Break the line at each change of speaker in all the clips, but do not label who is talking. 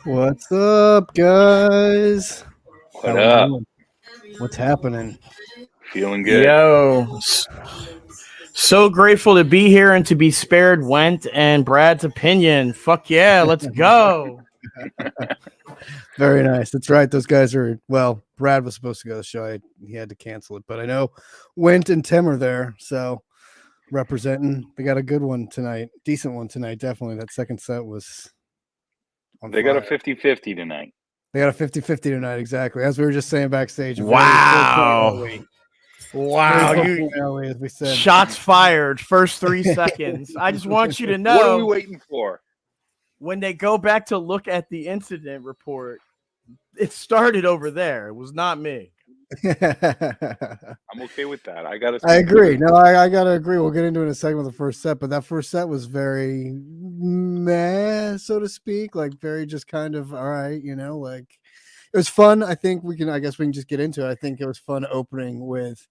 What's up, guys?
What
How we
up?
doing? What's happening?
Feeling good?
So grateful to be here and to be spared Went and Brad's opinion. Fuck yeah, let's go.
Very nice. That's right. Those guys are, well, Brad was supposed to go to the show. He had to cancel it, but I know Went and Tim are there. So representing, they got a good one tonight. Decent one tonight. Definitely. That second set was on
They
fire.
got a 50-50 tonight.
They got a 50-50 tonight. Exactly. As we were just saying backstage.
Wow. Wow.
You, as we said.
Shots fired. First 3 seconds. I just want you to know.
What are we waiting for?
When they go back to look at the incident report, it started over there. It was not me.
I'm okay with that.
I agree. No, I gotta agree. We'll get into it in a second with the first set, but that first set was very meh, so to speak. Like very just kind of all right, like it was fun. I think I guess we can just get into it. I think it was fun opening with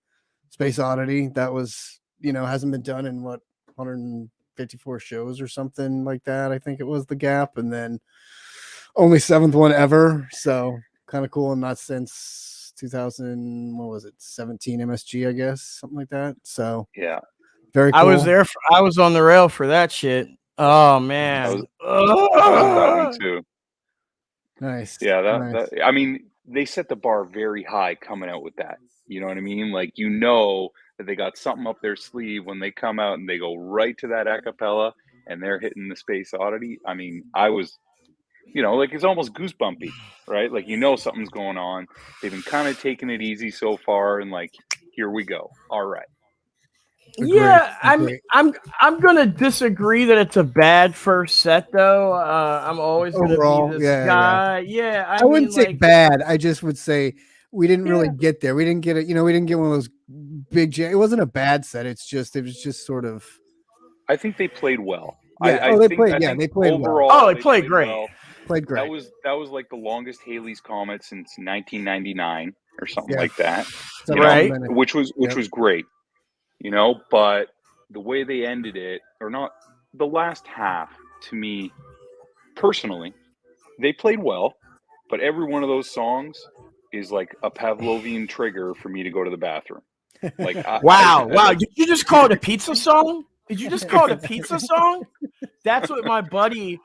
Space Oddity. That was, hasn't been done in 154 shows or something like that. I think it was the Gap, and then only 7th one ever. So kind of cool. And not since 17 MSG, I guess, something like that. So
yeah,
very cool.
I was on the rail for that shit. Oh man,
I was that one too.
Nice.
Yeah,
nice.
I mean, they set the bar very high coming out with that. You know what I mean? Like, that they got something up their sleeve when they come out and they go right to that a cappella and they're hitting the Space Oddity. I mean, I was, like it's almost goosebumpy, right? Like, something's going on. They've been kind of taking it easy so far, and like, here we go. All right.
Yeah, I'm gonna disagree that it's a bad first set though. I'm always gonna be this guy. Yeah,
I wouldn't say bad. I just would say we didn't really get there. We didn't get it. We didn't get one of those big. It wasn't a bad set. It was just sort of.
I think they played well.
Yeah, they played
overall.
Well. Oh, they played great.
Well.
Played great.
That was like the longest Haley's Comet since 1999 or something like that.
Right.
Which was great. But the way they ended it, or not, the last half, to me, personally, they played well, but every one of those songs is like a Pavlovian trigger for me to go to the bathroom. Like,
wow. Did you just call it a pizza song? Did you just call it a pizza song? That's what my buddy.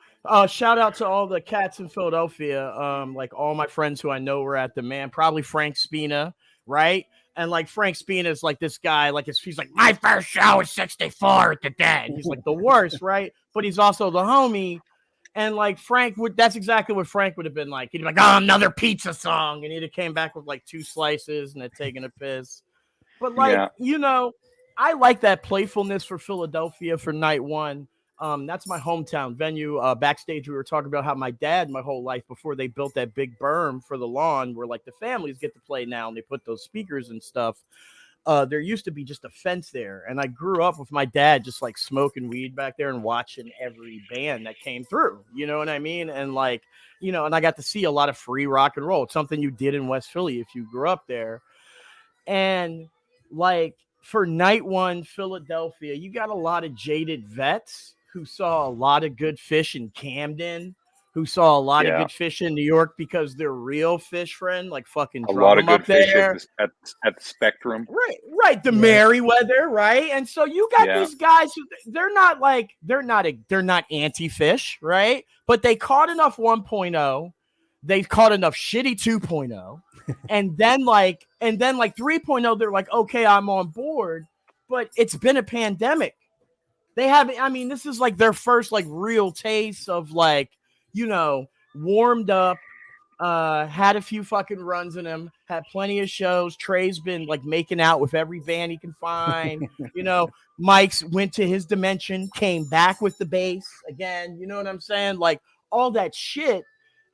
Shout out to all the cats in Philadelphia. Like all my friends who I know were at the Mann, probably Frank Spina, right? And like Frank Spina is like this guy, like he's like, my first show is 64 at the Den. He's like the worst, right? But he's also the homie. And like that's exactly what Frank would have been like. He'd be like, oh, another pizza song. And he'd have came back with like 2 slices and had taken a piss. But like, I like that playfulness for Philadelphia for night one. That's my hometown venue. Backstage, we were talking about how my dad, my whole life, before they built that big berm for the lawn where like the families get to play now and they put those speakers and stuff. There used to be just a fence there. And I grew up with my dad just like smoking weed back there and watching every band that came through. You know what I mean? And like, and I got to see a lot of free rock and roll. It's something you did in West Philly if you grew up there. And like for night one, Philadelphia, you got a lot of jaded vets who saw a lot of good Phish in Camden, who saw a lot of good Phish in New York because their real Phish friend, like fucking
a lot of good Phish at the Spectrum.
Right. The Merriweather, right? And so you got these guys who they're not anti-Phish, right? But they caught enough 1.0, they caught enough shitty 2.0, and then 3.0, they're like, okay, I'm on board, but it's been a pandemic. They haven't, this is like their first like real taste of like, warmed up, had a few fucking runs in him, had plenty of shows. Trey's been like making out with every band he can find. Mike's went to his dimension, came back with the bass again. You know what I'm saying? Like all that shit.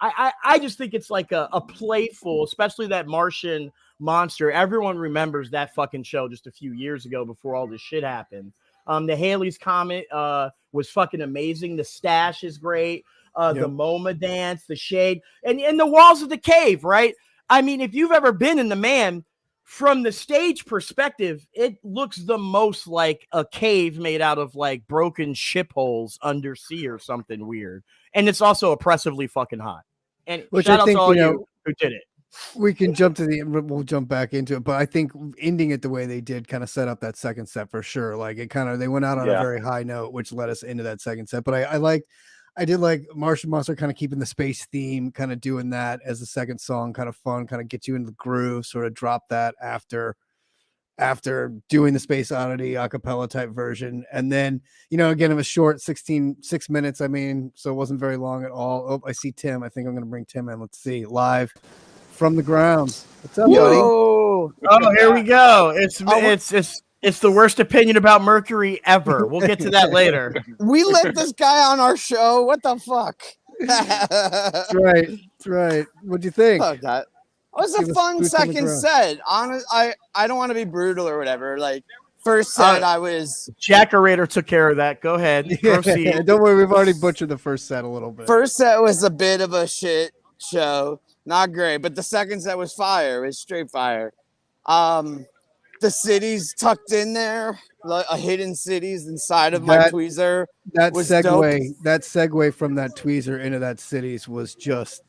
I just think it's like a playful, especially that Martian monster. Everyone remembers that fucking show just a few years ago before all this shit happened. The Haley's Comet was fucking amazing. The Stash is great. The MoMA dance, the Shade, and the walls of the cave, right? If you've ever been in the Mann, from the stage perspective, it looks the most like a cave made out of like broken ship holes under sea or something weird. And it's also oppressively fucking hot. And
Which
shout
I
out
think,
to all
you know,
you who did it.
we can we'll jump back into it, but I think ending it the way they did kind of set up that second set for sure. Like it kind of, they went out on a very high note, which led us into that second set. But I did like Martian Monster kind of keeping the space theme, kind of doing that as the second song, kind of fun, kind of get you into the groove, sort of drop that after doing the Space Oddity a cappella type version. And then, you know, again, it was short, 6 minutes. I mean, so it wasn't very long at all. Oh, I see Tim. I think I'm going to bring Tim in. Let's see, live from the grounds. What's up, buddy?
Oh, here we go. It's the worst opinion about Mercury ever. We'll get to that later.
We let this guy on our show. What the fuck?
That's right. That's right. What'd you think?
Fuck that. It was a fun second set. I don't want to be brutal or whatever. Like first set, I was
Jackerator took care of that. Go ahead. Proceed.
Don't worry, we've already butchered the first set a little bit.
First set was a bit of a shit show. Not great, but the second set was fire. It was straight fire. The cities tucked in there, like hidden cities inside of my tweezer.
That
segue
from that tweezer into that cities was just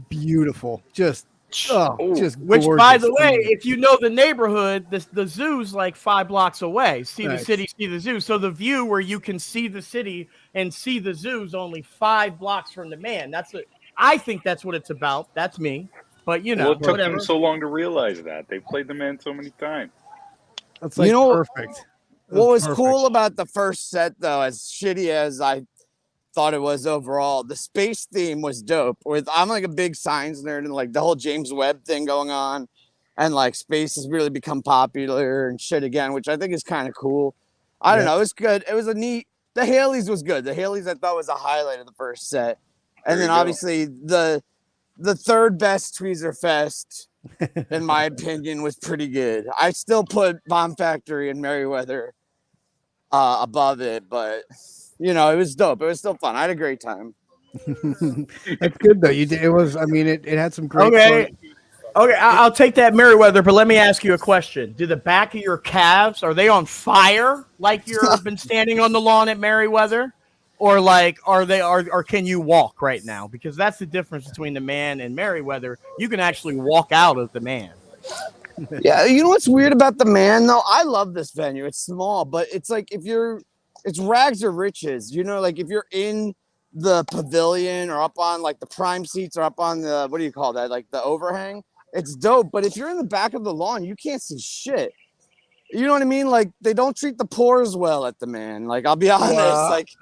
beautiful. Just gorgeous.
Which, by the way, if you know the neighborhood, the zoo's like 5 blocks away. See the city, see the zoo. So the view where you can see the city and see the zoo's only 5 blocks from the Man. I think that's what it's about. That's me. But you know,
it took them so long to realize that. They played the Man so many times.
That's like perfect.
What was cool about the first set, though, as shitty as I thought it was overall, the space theme was dope. I'm like a big science nerd, and like the whole James Webb thing going on, and like space has really become popular and shit again, which I think is kind of cool. I don't know. It was good. It was a neat. The Haleys was good. The Haleys I thought was a highlight of the first set, and then obviously the third best Tweezer Fest, in my opinion, was pretty good. I still put Bomb Factory and Merriweather above it, but you know, it was dope. It was still fun. I had a great time.
That's good though. You did. It was. I mean, it had some great.
Fun. Okay. I'll take that Merriweather, but let me ask you a question. Do the back of your calves, are they on fire like you've been standing on the lawn at Merriweather? Or like, or can you walk right now? Because that's the difference between the Man and Merriweather. You can actually walk out of the Man.
Yeah, you know what's weird about the Man though? I love this venue. It's small, but it's like it's rags or riches. You know, like if you're in the pavilion or up on like the prime seats or up on the, what do you call that? Like the overhang. It's dope. But if you're in the back of the lawn, you can't see shit. You know what I mean? Like they don't treat the poor as well at the Man. Like I'll be honest.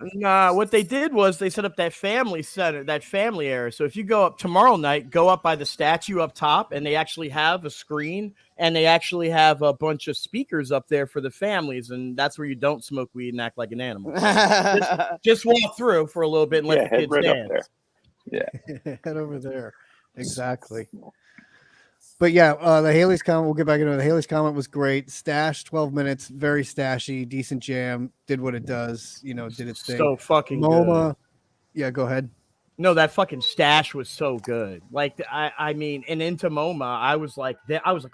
What they did was they set up that family center, that family area. So if you go up tomorrow night, go up by the statue up top, and they actually have a screen and they actually have a bunch of speakers up there for the families, and that's where you don't smoke weed and act like an animal. just walk through for a little bit and let the kids dance.
Up there. Yeah,
head over there. Exactly. But yeah, the Haley's comment, we'll get back into it. The Haley's comment was great. Stash, 12 minutes, very stashy, decent jam, did what it does, you know, did its thing.
So fucking
MoMA.
good.
Yeah, go ahead.
No, that fucking Stash was so good. Like, I mean, and into MoMA, I was like,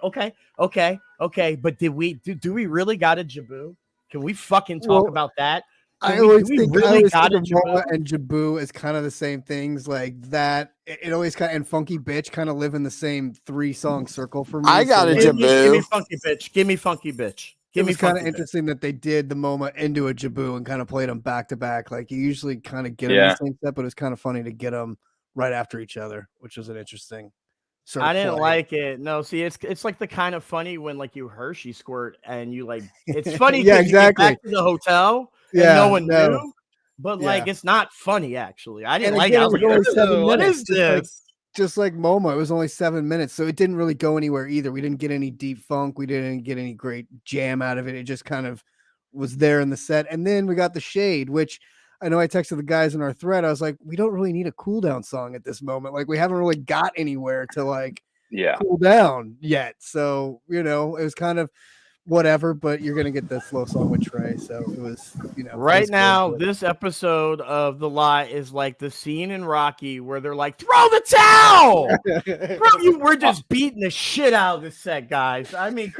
okay. But do we really got a Jabu? Can we fucking talk about that?
I always think of MoMA and Jabu as kind of the same things, like that. It always kind of, and Funky Bitch kind of live in the same 3-song circle for me.
I got a Jabu.
Give me Funky Bitch. Give me Funky Bitch.
It was kind of interesting that they did the MoMA into a Jabu and kind of played them back to back. Like you usually kind of get them in the same set, but it's kind of funny to get them right after each other, which was an interesting.
I didn't like it. No, see, it's like the kind of funny when like you Hershey squirt and you like. It's funny.
Yeah, exactly.
You get back to the hotel. Yeah, no one knew, but like it's not funny actually. I didn't like it. I was like, what is this?
Just like MoMA, it was only 7 minutes, so it didn't really go anywhere either. We didn't get any deep funk, we didn't get any great jam out of it. It just kind of was there in the set. And then we got the Shade, which I know I texted the guys in our thread. I was like, we don't really need a cool down song at this moment. Like we haven't really got anywhere to like cool down yet. So, you know, it was kind of whatever, but you're gonna get the slow song with Trey, so it was, you know.
Right now, this episode of The Lie is like the scene in Rocky where they're like, "Throw the towel!" We're just beating the shit out of this set, guys. I mean,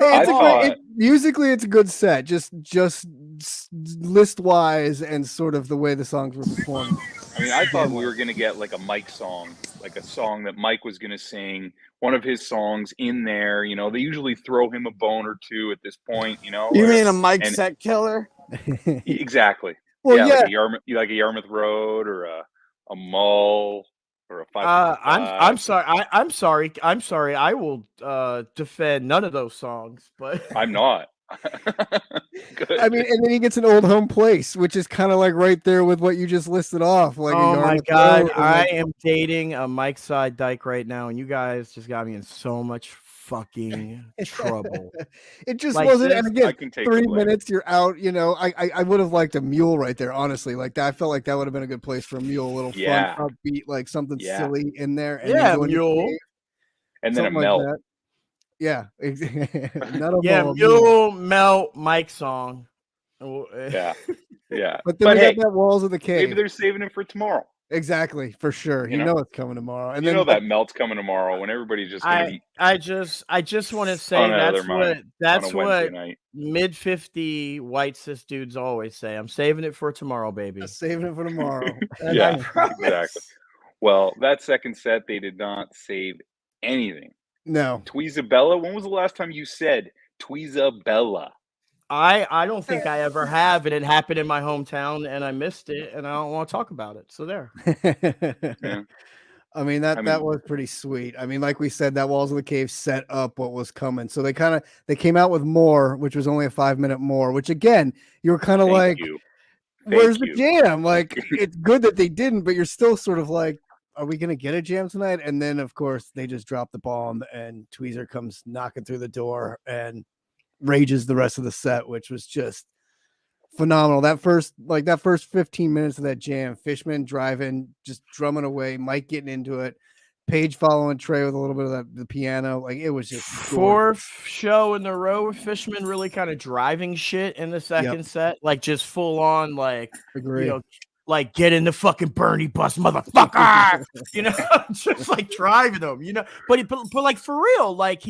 musically, it's a good set. Just list wise and sort of the way the songs were performed.
I mean, I thought we were gonna get like a Mike song, like a song that Mike was gonna sing, one of his songs in there. You know, they usually throw him a bone or two at this point. You know,
You mean a Mike
and
set killer?
exactly.
Well,
yeah,
yeah.
like a Yarmouth Road or a Mull or a 555.
I'm sorry. I will defend none of those songs, but
I'm not. Good.
I mean, and then he gets an Old Home Place, which is kind of like right there with what you just listed off. Like,
oh
a
my
Yarmouth
god,
Road,
I am dating a Mike Side Dyke right now, and you guys just got me in so much fucking trouble.
It just
Like
wasn't.
this,
And again,
I can take the
3
blame.
minutes, you're out. You know, I would have liked a mule right there. Honestly, like that, I felt like that would have been a good place for a mule. A little
Yeah.
fun, upbeat, like something
Yeah.
silly in there. And
yeah,
then go into the
mule.
cave,
And then a
something like
melt.
that. Yeah, not a
Yeah,
mule, a
mule, melt, Mike song.
Yeah. Yeah.
But then we
hey,
got that Walls of the Cave.
maybe they're saving it for tomorrow.
Exactly, for sure. You know it's coming tomorrow. And
You
then
know that melt's coming tomorrow when everybody's just gonna be
I just want to say
spun out of their mind
that's
on a Wednesday
what
night.
mid 50 white cis dudes always say. I'm saving it for tomorrow, baby.
saving it for tomorrow. And
Yeah,
I promise.
exactly. Well, that second set, they did not save anything.
No.
Tweezabella, when was the last time you said Tweezabella?
I don't think I ever have, and it happened in my hometown, and I missed it, and I don't want to talk about it. So there.
Yeah.
I mean, that was pretty sweet. I mean, like we said, that Walls of the Cave set up what was coming. So they came out with more, which was only a 5-minute more, which again, you were kind of like, where's the jam? Like, it's good that they didn't, but you're still sort of like, are we going to get a jam tonight? And then, of course, they just drop the bomb, and Tweezer comes knocking through the door and rages the rest of the set, which was just phenomenal. That first 15 minutes of that jam, Fishman driving, just drumming away, Mike getting into it, Paige following Trey with a little bit of the piano. Like, it was just
fourth show in a row with Fishman really kind of driving shit in the second set, like just full on, like,
Agree.
you know, like get in the fucking Bernie bus, motherfucker. You know, just like driving them, you know. But like for real, like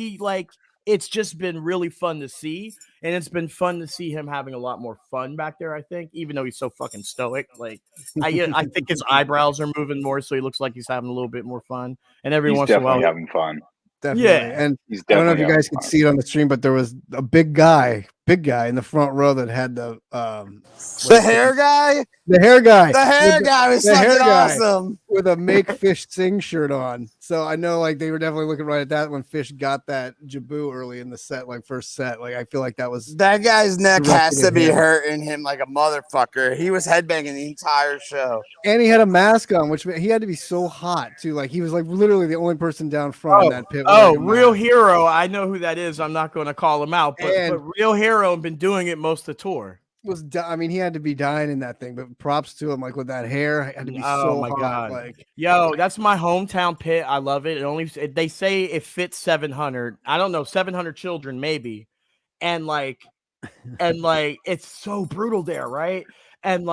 it's just been really fun to see, and it's been fun to see him having a lot more fun back there. I think, even though he's so fucking stoic, like I think his eyebrows are moving more, so he looks like he's having a little bit more fun. And every once in a while,
he's definitely having fun.
Definitely.
Yeah,
and
he's
I don't know if you guys could see it on the stream, but there was a big guy in the front row that had the
hair guy.
The hair guy.
The hair guy was fucking awesome
with a Make Phish Sing shirt on. So I know, like, they were definitely looking right at that when Phish got that Jaboo early in the set, like first set. Like, I feel like that
guy's neck has to be hurting him like a motherfucker. He was headbanging the entire show,
and he had a mask on, which he had to be so hot too. Like, he was like literally the only person down front in that pit.
Oh, Real Hero. I know who that is. I'm not going to call him out, but Real Hero had been doing it most of the tour.
I mean, he had to be dying in that thing, but props to him. Like, with that hair, it had to be so hot.
God.
Like,
yo, that's my hometown pit. I love it. They say it fits 700. I don't know, 700 children maybe, and it's so brutal there, right? And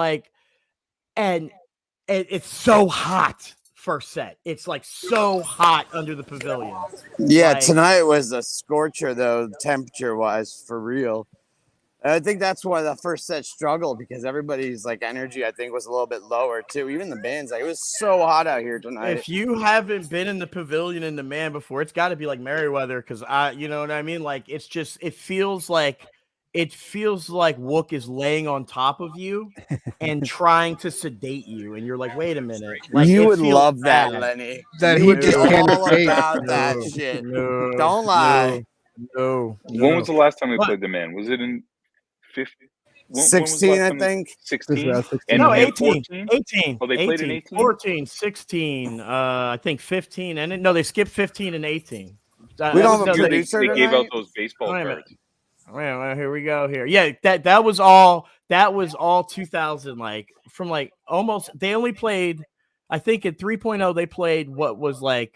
it's so hot. First set, it's like so hot under the pavilion.
Yeah, tonight was a scorcher though, temperature wise, for real. I think that's why the first set struggled, because everybody's like energy, I think, was a little bit lower too. Even the band's like, it was so hot out here tonight.
If you haven't been in the pavilion in the Mann before, it's got to be like Merriweather, because you know what I mean. Like, it's just, it feels like Wook is laying on top of you and trying to sedate you, and you're like, wait a minute. Like,
you would love that, Lenny.
That
he would be all
sedate.
about that shit. Don't lie.
No.
When was the last time we played the Mann? Was it in
16, I think.
16?
No, 18. 18.
Oh, they played in 18?
14, 16, I think 15. And they skipped 15 and 18.
We don't have a producer
They gave out those baseball cards.
Well, here we go here. Yeah, that was all 2000, like from like almost, they only played, I think at 3.0 they played what was like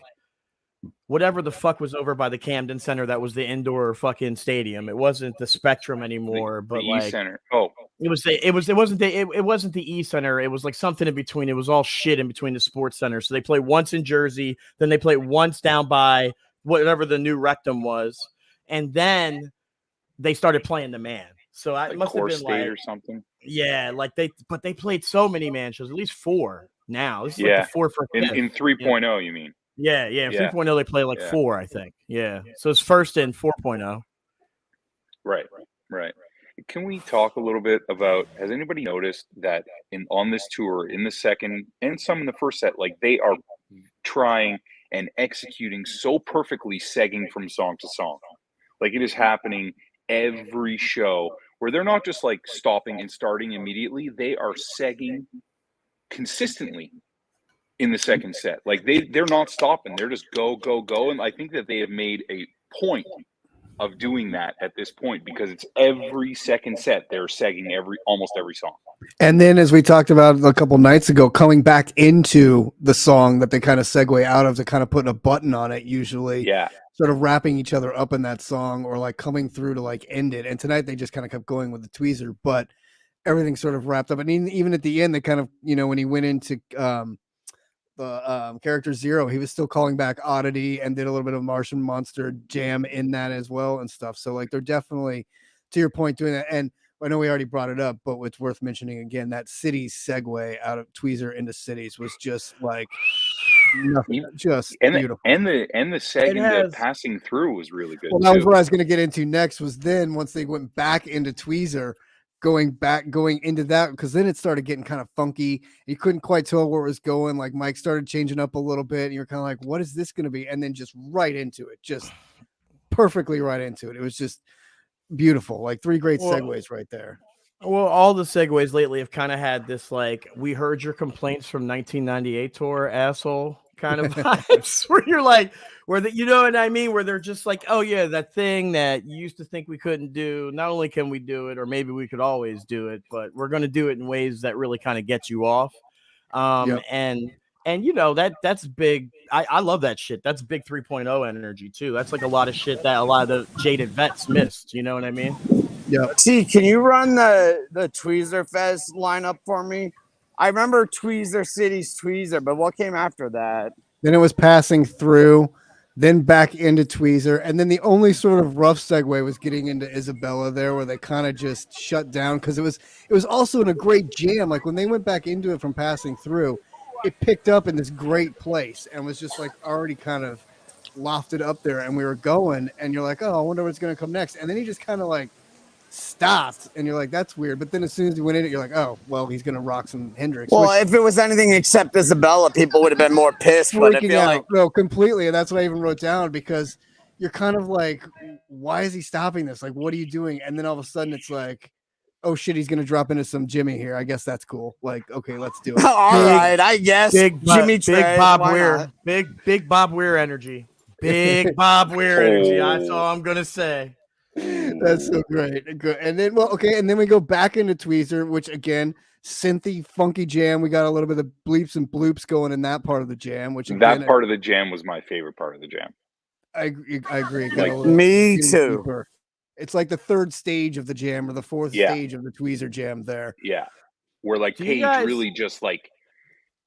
whatever the fuck was over by the Camden Center. That was the indoor fucking stadium. It wasn't the Spectrum anymore, but
the
like
E-Center. Oh,
it wasn't the E Center. It was like something in between. It was all shit in between the Sports Center. So they played once in Jersey, then they played once down by whatever the new Rectum was, and then they started playing the Mann. So I must have been
State
like
or something.
Yeah, like they played so many Mann shows, at least 4. now. This is like the 4 for
in
5th.
3.0, you mean?
Yeah. 3.0 they play like 4, I think. Yeah. So it's first in 4.0.
Right. Can we talk a little bit about, has anybody noticed that on this tour, in the second and some in the first set, like they are trying and executing so perfectly segging from song to song? Like it is happening every show where they're not just like stopping and starting immediately. They are segging consistently in the second set. Like they're not stopping. They're just go. And I think that they have made a point of doing that at this point because it's every second set they're segging almost every song.
And then, as we talked about a couple nights ago, coming back into the song that they kind of segue out of to kind of putting a button on it, usually, sort of wrapping each other up in that song or like coming through to like end it. And tonight they just kind of kept going with the tweezer, but everything sort of wrapped up. And even at the end, they kind of, when he went into the character Zero, he was still calling back Oddity and did a little bit of Martian Monster jam in that as well and stuff. So like they're definitely, to your point, doing that. And I know we already brought it up, but it's worth mentioning again, that Cities segue out of Tweezer into Cities was just like nothing, just beautiful.
And the segging, the passing through was really good.
Well, that was what I was going to get into next, was then once they went back into Tweezer, going into that, because then it started getting kind of funky. You couldn't quite tell where it was going. Like Mike started changing up a little bit, and you're kind of like, what is this going to be? And then just right into it, just perfectly right into it. It was just beautiful, like 3 great segues right there.
Well, all the segues lately have kind of had this like, we heard your complaints from 1998 tour, asshole kind of vibes, where you're like, you know what I mean, where they're just like, oh yeah, that thing that you used to think we couldn't do, not only can we do it, or maybe we could always do it, but we're going to do it in ways that really kind of get you off. And that's big. I love that shit. That's big 3.0 energy too. That's like a lot of shit that a lot of the jaded vets missed. You know what I mean?
Yeah.
T, can you run the Tweezer Fest lineup for me? I remember Tweezer Cities Tweezer, but what came after that?
Then it was passing through, then back into Tweezer, and then the only sort of rough segue was getting into Isabella there, where they kind of just shut down, because it was also in a great jam. Like when they went back into it from passing through, it picked up in this great place and was just like already kind of lofted up there, and we were going, and you're like, oh, I wonder what's going to come next. And then he just kind of like stopped, and you're like, that's weird. But then as soon as he went in it, you're like, oh, well, he's going to rock some Hendrix.
Well, if it was anything except Isabella, people would have been more pissed. But I feel like
no, completely. And that's what I even wrote down, because you're kind of like, why is he stopping this? Like, what are you doing? And then all of a sudden it's like, oh shit, he's gonna drop into some Jimmy here. I guess that's cool. Like, okay, let's do it.
All right, I guess. Jimmy
Big Bob Weir. Big Bob Weir energy. Big Bob Weir energy. That's all I'm gonna say.
That's so great. Good. And then and then we go back into Tweezer, which again, synthy, funky jam. We got a little bit of bleeps and bloops going in that part of the jam, which again,
that part of the jam was my favorite part of the jam.
I agree.
Me too.
Deeper. It's like the 3rd stage of the jam, or the 4th stage of the Tweezer jam there.
Yeah. Where like Page really just like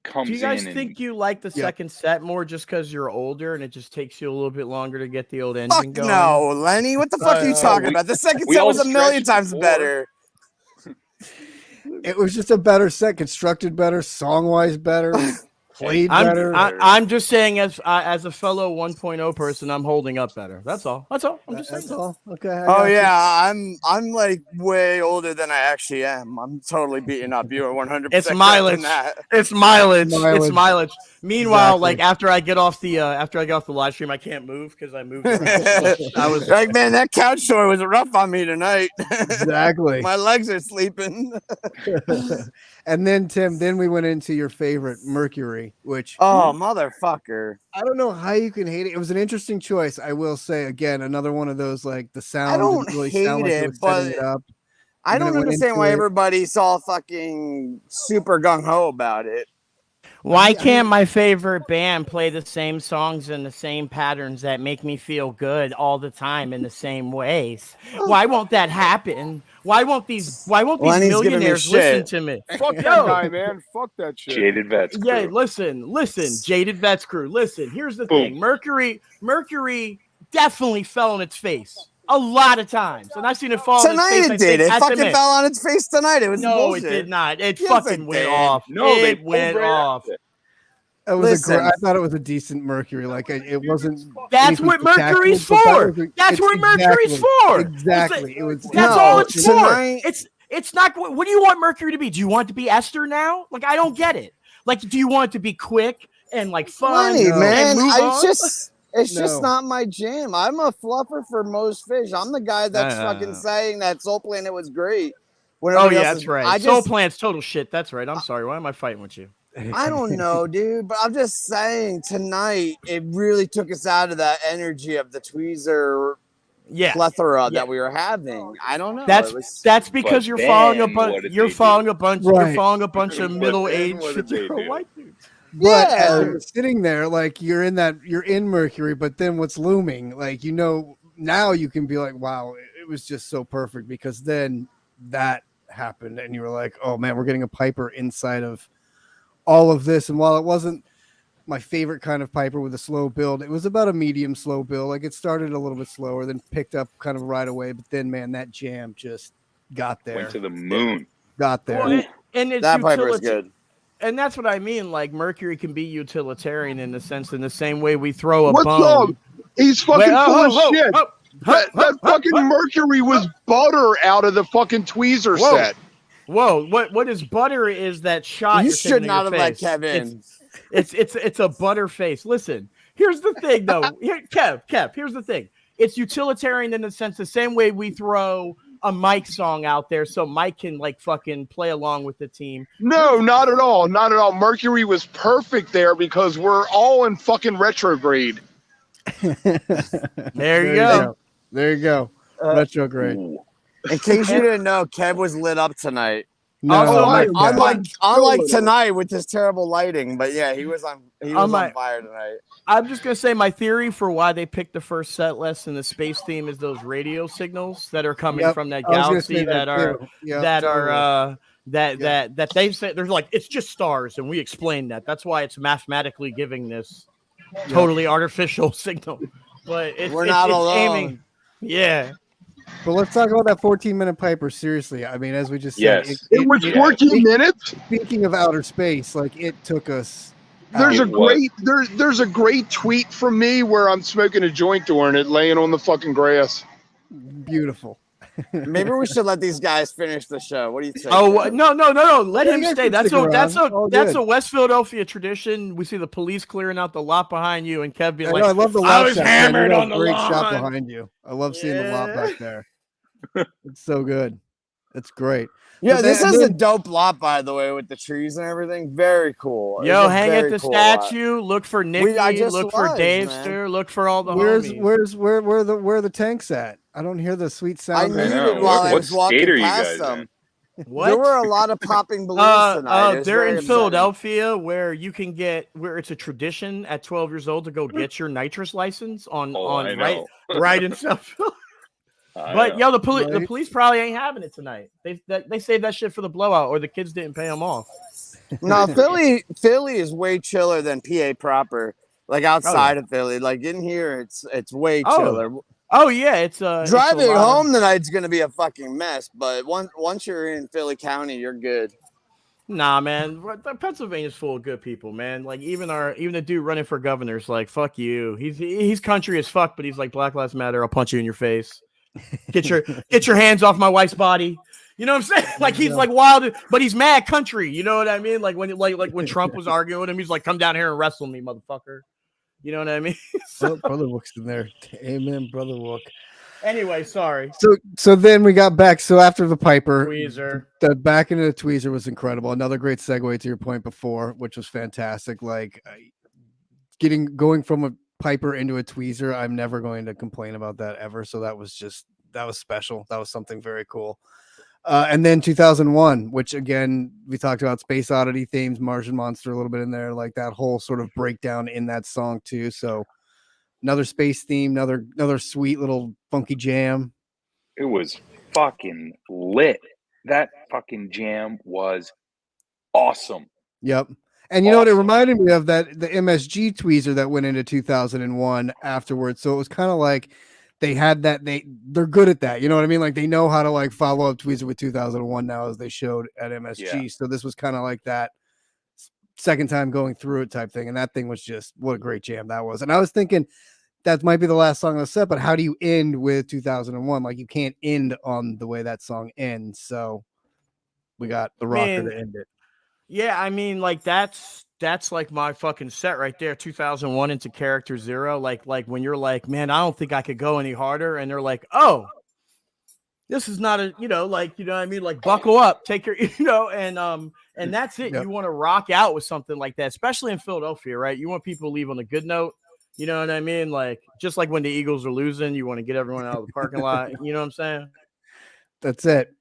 comes in.
Do you guys think you like the second set more just because you're older and it just takes you a little bit longer to get the old engine going?
No, Lenny. What the fuck are you talking about? The second set was a million times better.
It was just a better set, constructed better, song-wise better. Played better.
I'm just saying, as a fellow 1.0 person, I'm holding up better. That's all. I'm just saying.
That's all. Okay.
I'm like way older than I actually am. I'm totally beating up you 100%.
It's mileage. It's mileage. Meanwhile, like after I get off the live stream, I can't move because I moved around.
I was like, man, that couch tour was rough on me tonight.
Exactly.
My legs are sleeping.
And then Tim, we went into your favorite, Mercury, which
motherfucker.
I don't know how you can hate it. It was an interesting choice, I will say. Again, another one of those, like the sound.
I don't
really
hate
sound like
it, but I don't understand why everybody's all fucking super gung ho about it.
Why can't my favorite band play the same songs in the same patterns that make me feel good all the time in the same ways? Why won't that happen? Why won't these millionaires listen to me?
Fuck that guy, man. Fuck that shit.
Jaded Vets crew.
Yeah, listen. Jaded Vets crew. Listen, here's the thing. Mercury definitely fell on its face A lot of times, and I've seen it fall on its
Tonight
face.
it did. It
at the
fucking
mix.
fell on its face tonight. It was
No,
bullshit.
it did not. It
Yes,
fucking
it
went
did.
off.
No, they
it
pulled
went
right
off.
out of it.
It was
Listen.
I thought it was a decent Mercury. Like it wasn't.
That's
anything
what Mercury's
spectacular, but
for. That's what Mercury's
exactly,
for.
Exactly. It was.
That's
No,
all it's
tonight-
for. It's not. What do you want Mercury to be? Do you want it to be Esther now? Like, I don't get it. Like, do you want it to be quick and like fun?
Lenny,
and
man,
move on?
it's
No.
just not my jam. I'm a fluffer for most Phish. I'm the guy that's fucking saying that Soul Planet was great.
Oh yeah, that's right. Soul Planet's total shit. That's right. I'm sorry. Why am I fighting with you?
I don't know, dude, but I'm just saying tonight it really took us out of that energy of the tweezer plethora that we were having. I don't know.
That's because you're following a bunch. You're following a bunch.
Right.
You're following a bunch of middle-aged white dudes.
But as you're sitting there, like you're in Mercury, but then what's looming, like now you can be like, wow, it was just so perfect because then that happened, and you were like, oh man, we're getting a Piper inside of all of this. And while it wasn't my favorite kind of Piper with a slow build, it was about a medium slow build. Like it started a little bit slower, then picked up kind of right away. But then, man, that jam just got there.
Went to the moon.
Got there.
Well, and it's
that Piper was good.
And that's what I mean. Like Mercury can be utilitarian in the sense, in the same way we throw a
What's
bone.
up? He's fucking full of shit. That fucking Mercury was butter out of the fucking tweezer set.
Whoa! What is butter? Is that shot?
You should not have let Kevin.
It's a butter face. Listen, here's the thing, though. Kev. Here's the thing. It's utilitarian in the sense the same way we throw a Mike song out there so Mike can like fucking play along with the team.
No, not at all. Not at all. Mercury was perfect there because we're all in fucking retrograde.
There you go.
There you go. Retrograde.
In case you didn't know, Kev was lit up tonight.
No,
unlike tonight with this terrible lighting, but yeah, he was on fire tonight.
I'm just gonna say my theory for why they picked the first set list in the space theme is those radio signals that are coming from that galaxy that they say there's like it's just stars, and we explained that. That's why it's mathematically giving this totally artificial signal. But
we're not alone.
Aiming. Yeah.
But let's talk about that 14-minute Piper. Seriously, I mean, as we just said,
it was 14 minutes.
Speaking of outer space, like it took us.
There's a great tweet from me where I'm smoking a joint during it, laying on the fucking grass.
Beautiful.
Maybe we should let these guys finish the show. What do you think?
Oh no! Let him stay. That's
a
a West Philadelphia tradition. We see the police clearing out the lot behind you, and Kev being like,
I love the
I
lot
was
shot.
hammered on the
great
lawn.
shot behind you. I love seeing the lot back there. It's so good. It's great.
Yeah, this is a dope lot, by the way, with the trees and everything. Very cool.
Yo, hang at the statue. Look for Nicky. Look for Davester. Look for all the homies.
Where the tanks at? I don't hear the sweet sound.
I muted while I was walking past them.
What?
There were a lot of popping balloons tonight.
They're in Philadelphia, where you can where it's a tradition at 12 years old to go get your nitrous license on right in South. But yo, the police probably ain't having it tonight. They saved that shit for the blowout, or the kids didn't pay them off.
No, Philly is way chiller than PA proper. Like outside of Philly, like in here, it's way chiller.
Oh yeah, it's
driving home tonight's gonna be a fucking mess. But once you're in Philly County, you're good.
Nah, man, Pennsylvania's full of good people, man. Like even the dude running for governor's like, fuck you. He's country as fuck, but he's like, Black Lives Matter. I'll punch you in your face. Get your hands off my wife's body. You know what I'm saying? Like he's like wild, but he's mad country. You know what I mean? Like when Trump was arguing with him, he's like, "Come down here and wrestle me, motherfucker." You know what I mean?
Brother Wook's in there. Amen, Brother Wook.
Anyway, sorry.
So then we got back. So after the Piper,
Tweezer,
the back into the Tweezer was incredible. Another great segue to your point before, which was fantastic. Like going from a Piper into a Tweezer, I'm never going to complain about that ever. So that was special. That was something very cool. And then 2001, which again, we talked about Space Oddity themes, Martian Monster a little bit in there, like that whole sort of breakdown in that song too. So another space theme, another sweet little funky jam.
It was fucking lit. That fucking jam was awesome.
Yep. And you know what it reminded me of, that the MSG tweezer that went into 2001 afterwards. So it was kind of like they had that. They're good at that. You know what I mean? Like they know how to like follow up Tweezer with 2001 now, as they showed at MSG.
Yeah.
So this was kind of like that second time going through it type thing, and that thing was just what a great jam that was. And I was thinking that might be the last song on the set, but how do you end with 2001? Like you can't end on the way that song ends. So we got the rocker to end it.
Yeah, I mean, like that's like my fucking set right there. 2001 into Character Zero. Like when you're like, man, I don't think I could go any harder, and they're like, oh, this is not a, like, what I mean, like buckle up, take your, and that's it.
Yep.
You want to rock out with something like that, especially in Philadelphia, right? You want people to leave on a good note. You know what I mean? Like just like when the Eagles are losing, you want to get everyone out of the parking lot. You know what I'm saying?
That's it.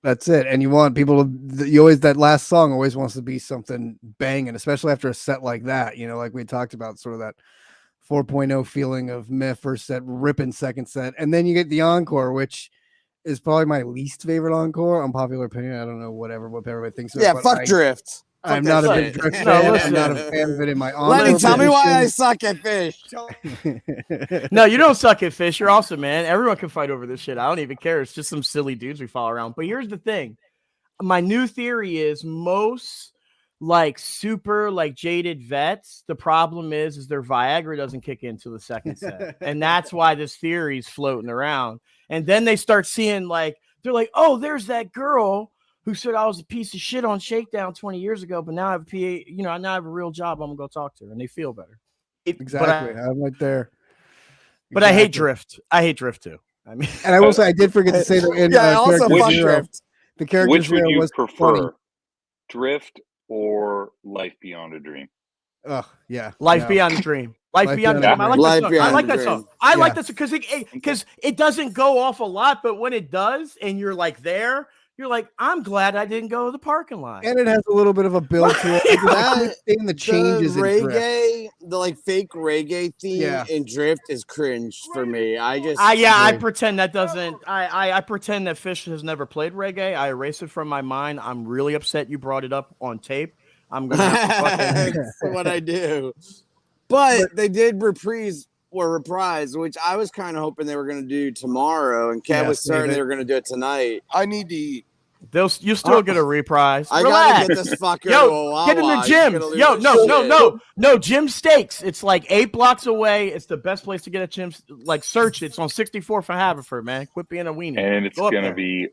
And you want people to, that last song always wants to be something banging, especially after a set like that, like we talked about, sort of that 4.0 feeling of meh first set, ripping second set. And then you get the encore, which is probably my least favorite encore. Unpopular opinion. I don't know, what everybody thinks.
Yeah, fuck Drift.
I'm not a big Drift fan. I'm not a fan of it in my honor.
Lenny, tell me why I suck at Phish.
No, you don't suck at Phish. You're awesome, man. Everyone can fight over this shit. I don't even care. It's just some silly dudes we follow around. But here's the thing. My new theory is most like super like jaded vets. The problem is their Viagra doesn't kick into the second set. And that's why this theory is floating around. And then they start seeing like, they're like, oh, there's that girl who said I was a piece of shit on Shakedown 20 years ago, but now I have a PA, now I have a real job. I'm gonna go talk to her, and they feel better.
Exactly. I'm right there.
But I hate Drift. I hate Drift too. I mean,
and I will say I did forget to say that in
I also fuck Drift.
The character
Which would you
was
prefer,
funny.
Drift or Life Beyond a Dream?
Oh yeah,
Life Beyond a Dream. Life Beyond a Dream. I like that song. I like that song because it doesn't go off a lot, but when it does, and you're like there. You're like, I'm glad I didn't go to the parking lot.
And it has a little bit of a build to it. The changes
the reggae, the like fake reggae theme in Drift is cringe for me.
I pretend that doesn't. I pretend that Phish has never played reggae. I erase it from my mind. I'm really upset you brought it up on tape. I'm gonna have to fucking.
That's what I do. But they did reprise, which I was kind of hoping they were going to do tomorrow, and Kev was certain they were going to do it tonight.
I need to eat.
You still get a reprise.
I gotta get this fucker.
Get in the gym. No, Jim Steaks. It's like 8 blocks away. It's the best place to get a gym. Like search it. It's on 64th and Haverford, man. Quit being a weenie.
And it's gonna be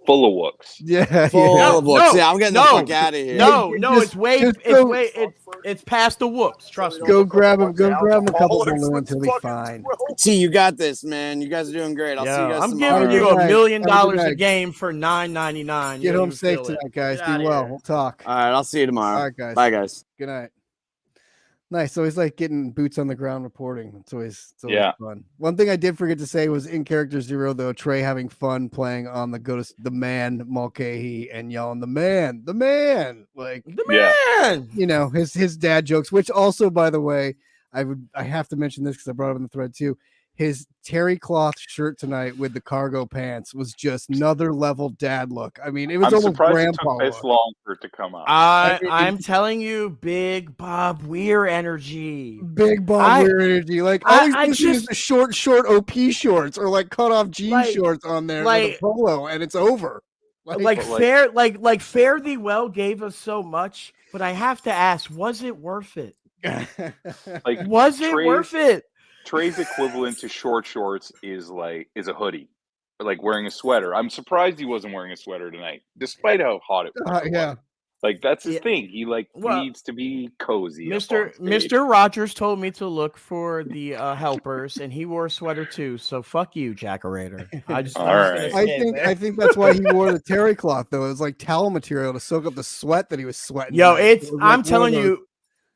full of wooks.
Yeah,
full of wooks. Yeah, I'm getting the fuck out of here.
It's past the wooks. Trust me.
Go grab him. Go grab him a couple balloons. He'll be fine.
T, you got this, man. You guys are doing great. I'll see you guys tomorrow.
I'm giving you $1 million a game for $9.99.
Get home safe tonight, guys. Be well. We'll talk.
All right, I'll see you tomorrow.
All right, guys.
Bye, guys.
Good night. Nice. So he's like getting boots on the ground reporting. It's always fun. One thing I did forget to say was in Character Zero, though, Trey having fun playing on the Man Mulcahy and yelling the man, like
the man.
His dad jokes, which also, by the way, I have to mention this because I brought it up in the thread too. His terry cloth shirt tonight with the cargo pants was just another level dad look. I mean, it was almost grandpa.
It took this long for it to come out.
I'm telling you, big Bob Weir energy.
Big Bob Weir energy. Like I just the short OP shorts or like cut off jean shorts on there with a polo, and it's over.
Fare Thee Well gave us so much, but I have to ask, was it worth it? Was it worth it?
Trey's equivalent to short shorts is a hoodie, like wearing a sweater. I'm surprised he wasn't wearing a sweater tonight, despite how hot it was.
Yeah,
like that's his thing. He needs to be cozy.
Mr. Rogers told me to look for the helpers, and he wore a sweater too. So fuck you, Jackerator.
I think that's why he wore the terry cloth though. It was like towel material to soak up the sweat that he was sweating.
I'm telling you.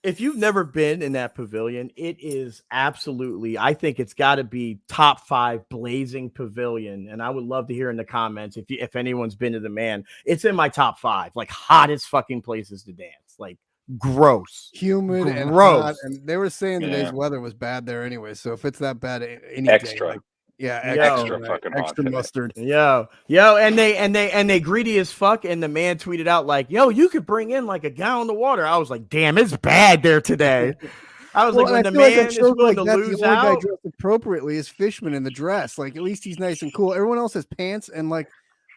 If you've never been in that pavilion, it is absolutely, I think it's got to be top 5 blazing pavilion. And I would love to hear in the comments if anyone's been to the Man. It's in my top 5, like hottest fucking places to dance. Like gross.
Humid and hot. And they were saying today's weather was bad there anyway. So if it's that bad any
extra.
day,
extra fucking
extra
hot
mustard.
Yo, and they greedy as fuck. And the Man tweeted out like, "Yo, you could bring in like a gallon of water." I was like, "Damn, it's bad there today." I was
Well,
like,
and
when
I
the
feel like
man
that
is
shows
willing
like
to
that's
lose
the only guy
out,
dressed appropriately is Fishman in the dress. Like at least he's nice and cool. Everyone else has pants and like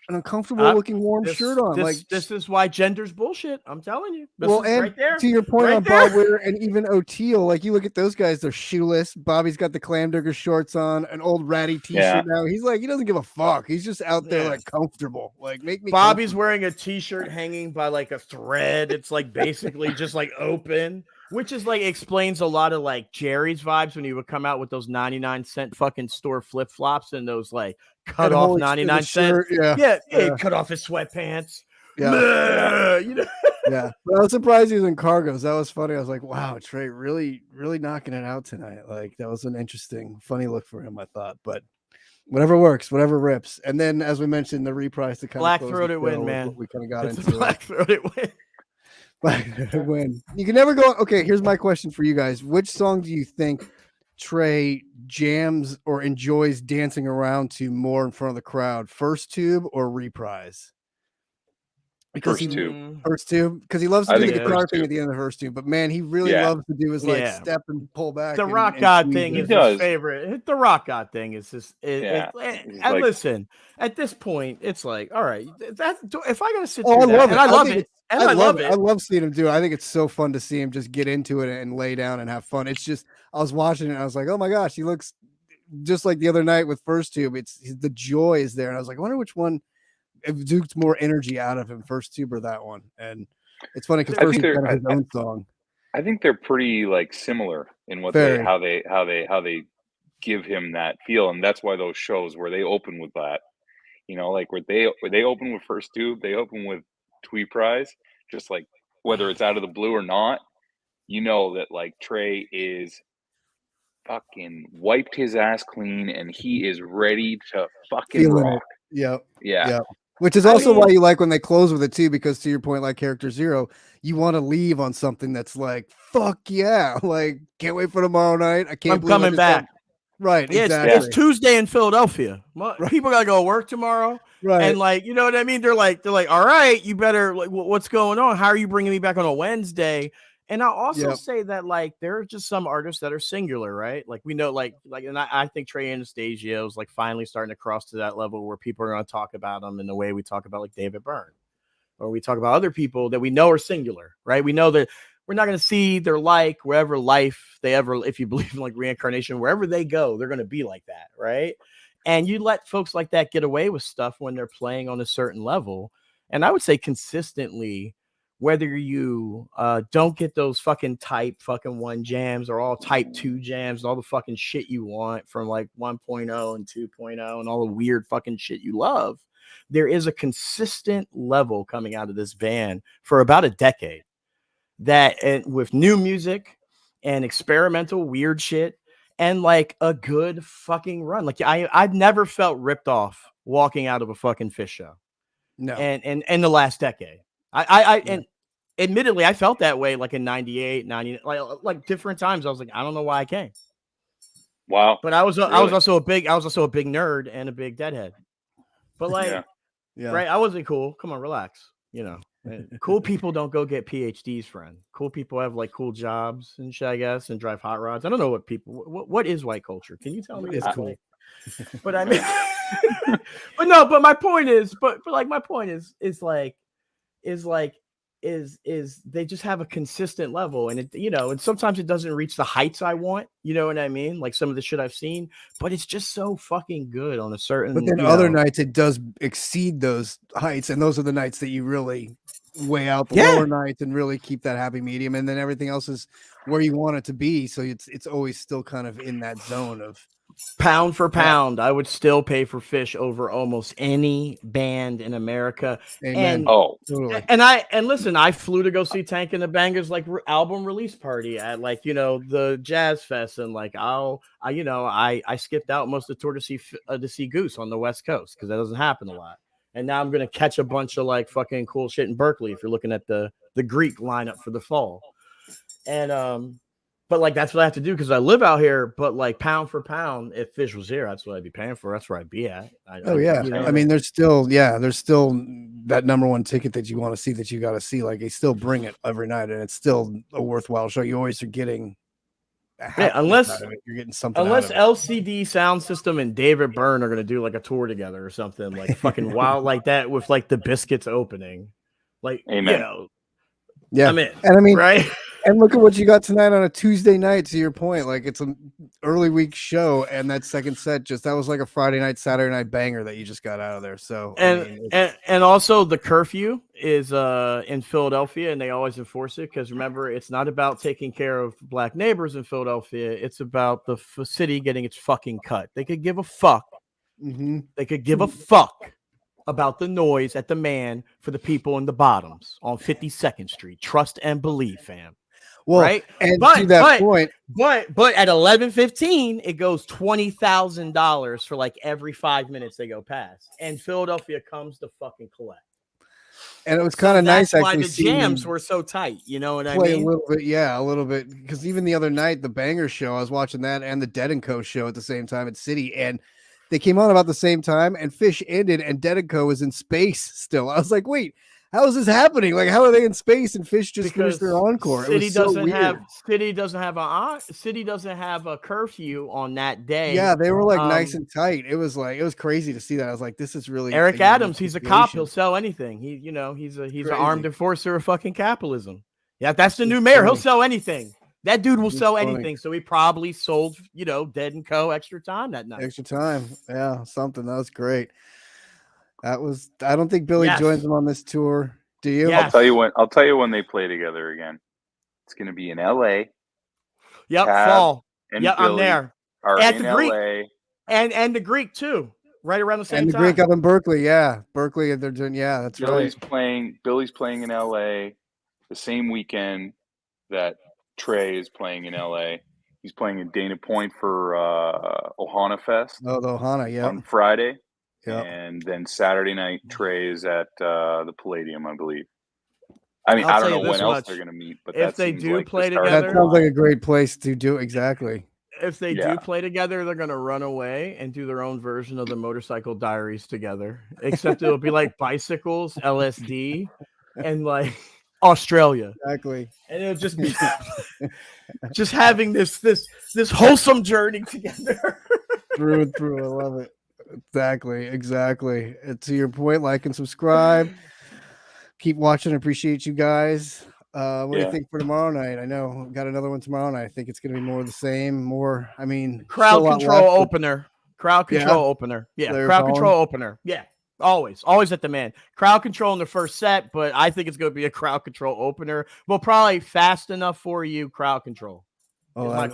an uncomfortable looking warm shirt on. Like
this is why gender's bullshit. I'm telling you. This
well,
is
and
right there.
to your point
Right
on
there.
Bob Weir and even O'Teal, like you look at those guys, they're shoeless. Bobby's got the clamdigger shorts on, an old ratty t-shirt now. He's like, he doesn't give a fuck. He's just out there like comfortable. Like make me
Bobby's wearing a t-shirt hanging by like a thread. It's like basically just like open, which is like explains a lot of like Jerry's vibes when he would come out with those 99-cent fucking store flip-flops and those like cut off 99-cent. Cut off his sweatpants. You know.
Yeah, but I was surprised he was in cargos. That was funny. I was like, wow, Trey really knocking it out tonight. Like that was an interesting, funny look for him, I thought. But whatever works, whatever rips. And then, as we mentioned, the reprise to kind
black
of
throated win, man.
What we kind of got
it's
into.
A black throated win.
Black win. You can never go. Okay, here's my question for you guys: which song do you think Trey jams or enjoys dancing around to more in front of the crowd? First Tube or Reprise? Because first tube, because he loves to do the guitar thing at the end of the first tube. But man, he really loves to do his like step and pull back.
The rock god thing is his favorite. The rock god thing is just. And listen, at this point, it's like, all right, if I gotta sit through that, and I love it. And I love it.
I love seeing him do it. I think it's so fun to see him just get into it and lay down and have fun. It's just, I was watching it and I was like, oh my gosh, he looks just like the other night with First Tube. It's the joy is there. And I was like, I wonder which one exudes more energy out of him, First Tube or that one. And it's funny because First Tube kind of his own song.
I think they're pretty like similar in what how they give him that feel. And that's why those shows where they open with that, you know, like where they open with First Tube, they open with Tweet Prize, just like whether it's out of the blue or not, you know that like Trey is fucking wiped his ass clean and he is ready to fucking rock.
Yeah. Which is also why you like when they close with it too, because to your point, like Character Zero, you want to leave on something that's like, fuck yeah, like can't wait for tomorrow night. I'm
coming back.
Right.
Yeah,
exactly.
It's Tuesday in Philadelphia. People gotta go to work tomorrow.
Right.
And like, you know what I mean? They're like, all right, you better like, what's going on? How are you bringing me back on a Wednesday? And I'll also say that like there are just some artists that are singular, right? Like we know, like, and I think Trey Anastasio is like finally starting to cross to that level where people are going to talk about him in the way we talk about like David Byrne, or we talk about other people that we know are singular, right? We know that we're not going to see their like wherever life they ever, if you believe in like reincarnation, wherever they go, they're going to be like that, right? And you let folks like that get away with stuff when they're playing on a certain level. And I would say consistently, whether you don't get those fucking type fucking 1 jams or all type 2 jams, all the fucking shit you want from like 1.0 and 2.0 and all the weird fucking shit you love, there is a consistent level coming out of this band for about a decade that, and with new music and experimental weird shit and like a good fucking run. Like I've never felt ripped off walking out of a fucking Phish show.
No.
And in the last decade. And admittedly, I felt that way like in 98, 90, like different times. I was like, I don't know why I came.
Wow.
But I was also a big nerd and a big deadhead. But like, right, I wasn't cool. Come on, relax. You know, cool people don't go get PhDs, friend. Cool people have like cool jobs and shit, I guess, and drive hot rods. I don't know what is white culture. Can you tell me?
It's cool.
But I mean, but my point is, but like my point is they just have a consistent level, and it, you know, and sometimes it doesn't reach the heights I want, you know what I mean, like some of the shit I've seen, but it's just so fucking good on a certain,
but then other nights it does exceed those heights, and those are the nights that you really weigh out the lower nights and really keep that happy medium, and then everything else is where you want it to be, so it's always still kind of in that zone of
pound for pound. I would still pay for Phish over almost any band in America.
Amen.
Totally. And listen, I flew to go see Tank and the Bangers like album release party at like, you know, the Jazz Fest, and like I skipped out most of the tour to see Goose on the West Coast because that doesn't happen a lot. And now I'm gonna catch a bunch of like fucking cool shit in Berkeley if you're looking at the Greek lineup for the fall. And but like that's what I have to do because I live out here. But like pound for pound, if Phish was here, that's what I'd be paying for. That's where I'd be at. I
mean, there's still that number one ticket that you want to see, that you got to see. Like they still bring it every night, and it's still a worthwhile show. You always are getting
unless
out of it. You're getting something. Out of it.
LCD Sound System and David Byrne are gonna do like a tour together or something like fucking wild like that with like the Biscuits opening, like
Amen.
Yeah,
I'm in.
And I mean,
right?
And look at what you got tonight on a Tuesday night. To your point, like it's an early week show, and that second set that was like a Friday night, Saturday night banger that you just got out of there. So
and also the curfew is in Philadelphia, and they always enforce it because remember, it's not about taking care of black neighbors in Philadelphia. It's about the city getting its fucking cut. They could give a fuck.
Mm-hmm.
They could give a fuck about the noise at the Mann for the people in the bottoms on 52nd Street. Trust and believe, fam.
Well,
right,
and to that point,
but at 11:15, it goes $20,000 for like every 5 minutes they go past, and Philadelphia comes to fucking collect.
And it was kind of nice.
That's why the jams were so tight. You know what I mean?
A little bit. Because even the other night, the Banger show, I was watching that and the Dead & Co show at the same time at City, and they came on about the same time. And Phish ended, and Dead & Co was in space still. I was like, wait. How is this happening? Like, how are they in space and Phish just finished their encore?
City doesn't have a curfew on that day.
Yeah, they were like nice and tight. It was crazy to see that. I was like, this is really
Eric Adams. He's a cop. He'll sell anything. He's an armed enforcer of fucking capitalism. Yeah, that's the new mayor. He'll sell anything. That dude will sell anything. So he probably sold, Dead & Co. extra time that night.
Extra time. Yeah, something. That was great. I don't think Billy joins them on this tour. Do you?
Yes. I'll tell you when they play together again. It's going to be in LA.
Yep, fall. Yep, I'm there. At the Greek. LA. And the Greek too. Right around the same time.
And the Greek up in Berkeley, yeah. Berkeley, they're doing, that's
Billy's
right.
Billy's playing in LA the same weekend that Trey is playing in LA. He's playing in Dana Point for Ohana Fest.
Oh, the Ohana, yeah.
On Friday.
Yep.
And then Saturday night, Trey is at the Palladium, I believe. I mean, I don't know when else they're going to meet, but
if they do play together,
that sounds like a great place to do exactly.
If they do play together, they're going to run away and do their own version of the Motorcycle Diaries together. Except it'll be like bicycles, LSD, and like Australia.
Exactly.
And it'll just be just having this wholesome journey together.
Through and through. I love it. Exactly. And to your point, like and subscribe. Keep watching. Appreciate you guys. What do you think for tomorrow night? I know we got another one tomorrow night. I think it's going to be more of the same.
Crowd control opener. Crowd control opener. Yeah, crowd control opener. Yeah, always at the Mann. Crowd control in the first set, but I think it's going to be a crowd control opener. Well, probably fast enough for you. Crowd control.
I like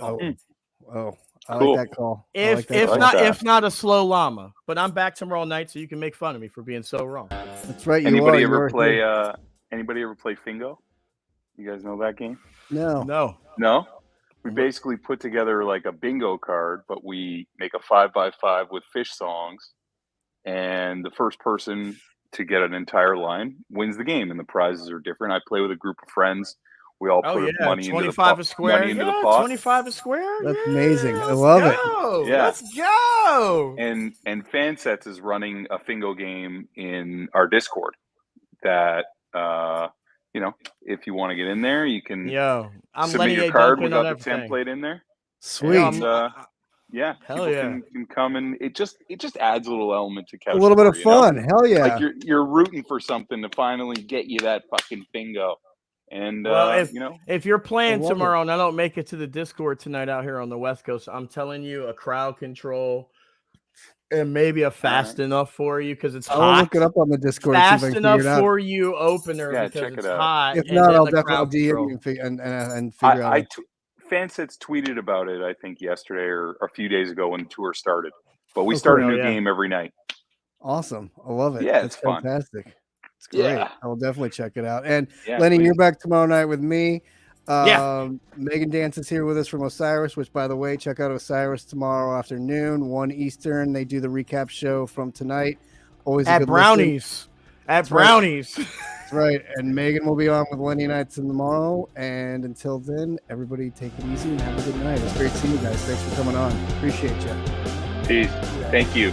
that call.
If not a slow llama, but I'm back tomorrow night, so you can make fun of me for being so wrong.
That's right.
Anybody ever play Fingo? You guys know that game?
No.
We basically put together like a bingo card, but we make a 5x5 with Phish songs, and the first person to get an entire line wins the game, and the prizes are different. I play with a group of friends. We all put money into the pot.
25 a square.
That's amazing. I love it.
Yeah.
Let's go.
And PhanSets is running a Fingo game in our Discord that if you want to get in there, you can submit
Lenny
your card. We got the template in there.
Sweet.
And, people can come, and it just adds a little element to Couch.
A little bit of fun. Hell yeah.
Like you're rooting for something to finally get you that fucking bingo. And
if you're playing tomorrow and I don't make it to the Discord tonight out here on the West Coast, I'm telling you, a crowd control and maybe a fast enough for you because it's hot.
I'll look it up on the Discord.
Fast enough for you opener because it's hot.
If not, I'll definitely DM you and figure out.
PhanSets tweeted about it, I think, yesterday or a few days ago when the tour started. But we start a new game every night.
Awesome. I love it.
Yeah,
it's
fun.
Fantastic. It's great.
Yeah.
I will definitely check it out. And Lenny, you're back tomorrow night with me. Megan Dance is here with us from Osiris, which, by the way, check out Osiris tomorrow afternoon, 1 Eastern. They do the recap show from tonight. Always
at Brownies. At Brownies.
That's right. And Megan will be on with Lenny Nights tomorrow. And until then, everybody take it easy and have a good night. It's great seeing you guys. Thanks for coming on. Appreciate you.
Peace. Thank you.